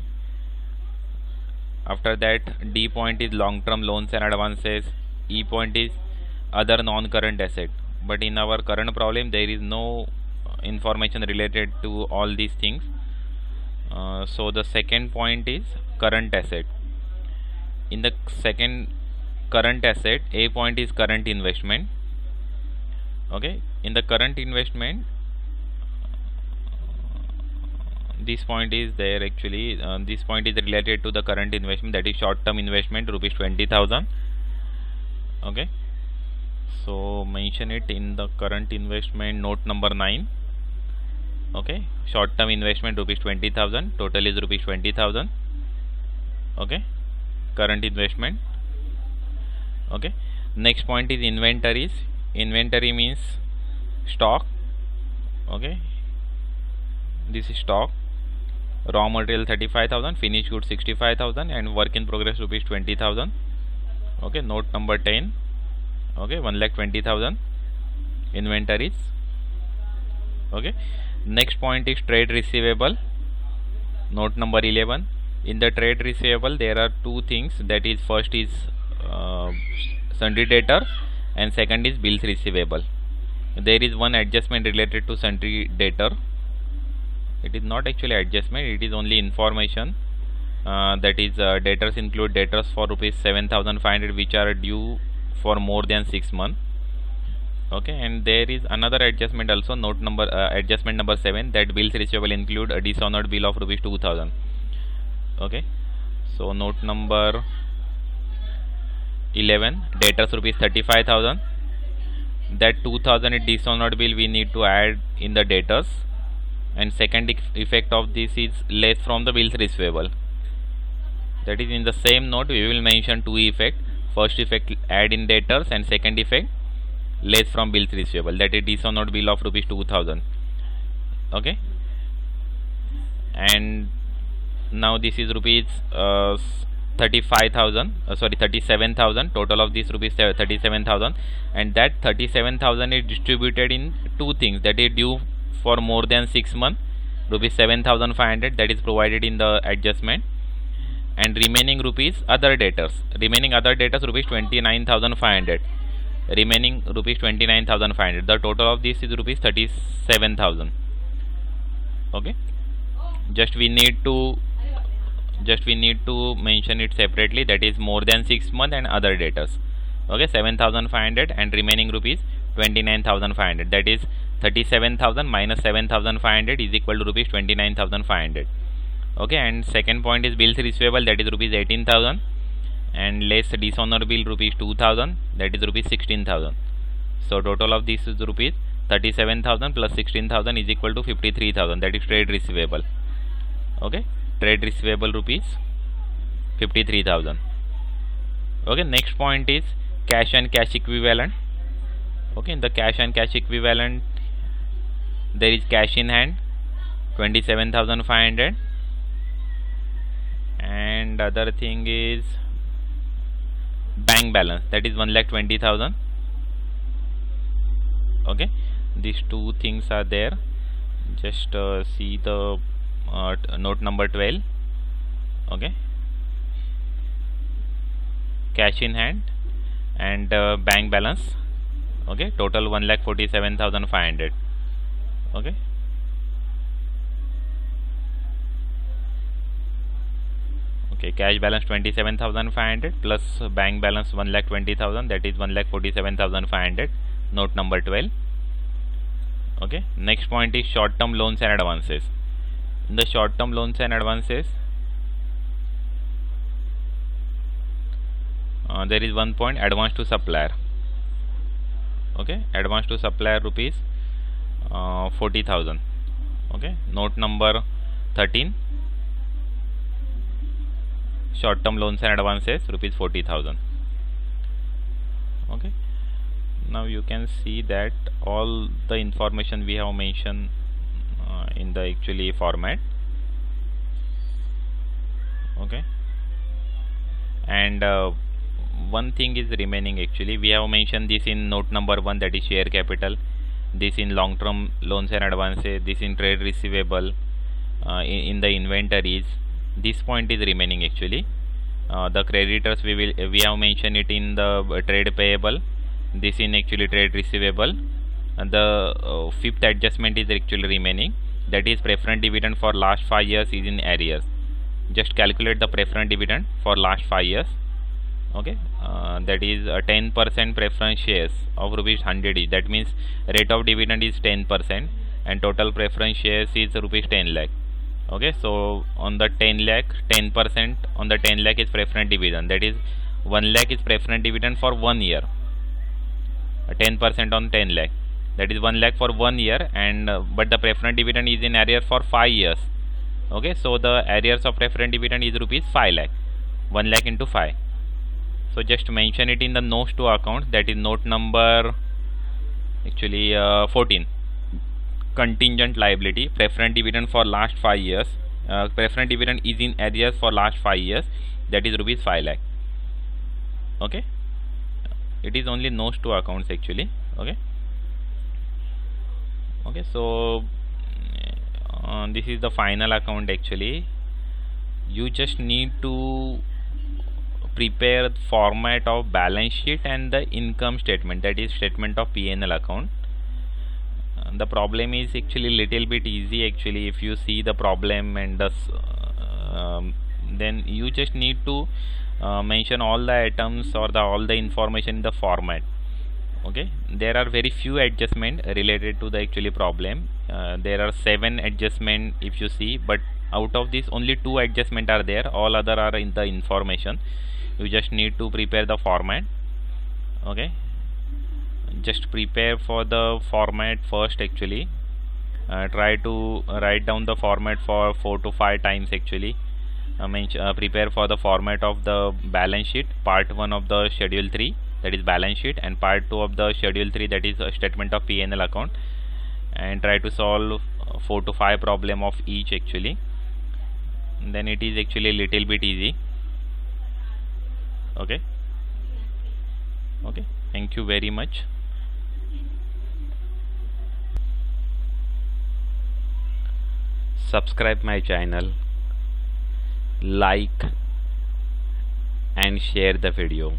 After that, D point is long-term loans and advances. E point is other non-current asset. But in our current problem, there is no information related to all these things. So the second point is current asset. In the second current asset, A point is current investment. Okay, in the current investment, this point is there actually. This point is related to the current investment, that is short term investment, rupees 20,000. Okay, so mention it in the current investment, note number 9. Okay, short term investment rupees 20,000, total is rupees 20,000. Okay, current investment. Okay, next point is inventories. Inventory means stock. Okay, this is stock. Raw material 35,000, finished goods 65,000, and work in progress rupees 20,000. Okay, note number 10. Okay, 1,20,000 inventories. Okay, next point is trade receivable, note number 11. In the trade receivable, there are two things, that is first is sundry debtor and second is bills receivable. There is one adjustment related to sundry debtor. It is not actually adjustment, it is only information. That is debtors include debtors for rupees 7,500 which are due for more than 6 months. Okay, and there is another adjustment also, note number adjustment number 7, that bills receivable include a dishonored bill of rupees 2000. Okay, so note number 11, debtors rupees 35,000. That 2000 is dishonored bill we need to add in the debtors, and second effect of this is less from the bills receivable. That is, in the same note we will mention two effect. First effect add in debtors, and second effect less from bills receivable, that is dishonored bill of rupees 2000. Okay, and now this is rupees 35,000, sorry 37,000. Total of this rupees 37,000, and that 37,000 is distributed in two things, that is due for more than 6 months rupees 7,500, that is provided in the adjustment, and remaining rupees other debtors, rupees 29,500, remaining rupees 29,500. The total of this is rupees 37,000. Okay, just we need to mention it separately, that is more than 6 months and other debtors. Okay, 7,500 and remaining rupees 29,500, that is 37,000 minus 7,500 is equal to rupees 29,500. Okay, and second point is bills receivable, that is rupees 18,000, and less dishonored bill rupees 2,000, that is rupees 16,000. So total of this is rupees 37,000 plus 16,000 is equal to 53,000, that is trade receivable. Okay, trade receivable rupees 53,000. Okay, next point is cash and cash equivalent. Okay, in the cash and cash equivalent there is cash in hand 27,500, and other thing is bank balance, that is 1,20,000. Okay, these two things are there. Just see the note number 12. Okay, cash in hand and bank balance. Okay, total 1,47,500. Okay, okay, cash balance 27,500 plus bank balance 1,20,000, that is 1,47,500. Note number 12. Okay, next point is short term loans and advances. In the short term loans and advances there is one point, advance to supplier. Okay, advance to supplier rupees 40,000. Okay, note number 13, short term loans and advances rupees 40,000. Okay, now you can see that all the information we have mentioned in the actually format. Okay, and one thing is remaining, actually we have mentioned this in note number 1, that is share capital, this in long term loans and advances, this in trade receivable, in the inventories. This point is remaining actually. The creditors we have mentioned it in the trade payable, this in actually trade receivable, and the fifth adjustment is actually remaining, that is preference dividend for last 5 years is in arrears. Just calculate the preference dividend for last 5 years. Okay, that is 10% preference shares of rupees 100 each, that means rate of dividend is 10% and total preference shares is rupees 10 lakh. Okay, so on the 10 lakh, 10% on the 10 lakh is preference dividend, that is 1 lakh is preference dividend for 1 year. 10% on 10 lakh, that is 1 lakh for 1 year, and but the preference dividend is in arrear for 5 years. Okay, so the arrears of preference dividend is rupees 5 lakh, 1 lakh into 5. So just mention it in the notes to accounts, that is note number actually 14, contingent liability, preference dividend for last 5 years, preference dividend is in arrears for last 5 years, that is rupees 5 lakh. Okay, it is only notes to accounts actually. Okay, okay, so this is the final account actually. You just need to prepare the format of balance sheet and the income statement, that is statement of P&L account. The problem is actually little bit easy actually. If you see the problem and the then you just need to mention all the items or all the information in the format. Okay, there are very few adjustment related to the actually problem. There are 7 adjustment if you see, but out of this only 2 adjustment are there, all other are in the information. You just need to prepare the format. Okay, just prepare for the format first actually. Try to write down the format for 4 to 5 times actually. Prepare for the format of the balance sheet, part 1 of the schedule 3, that is balance sheet, and part 2 of the schedule 3, that is a statement of P&L account, and try to solve 4 to 5 problem of each actually. Then it is actually a little bit easy. Okay, thank you very much. Subscribe my channel, like and share the video.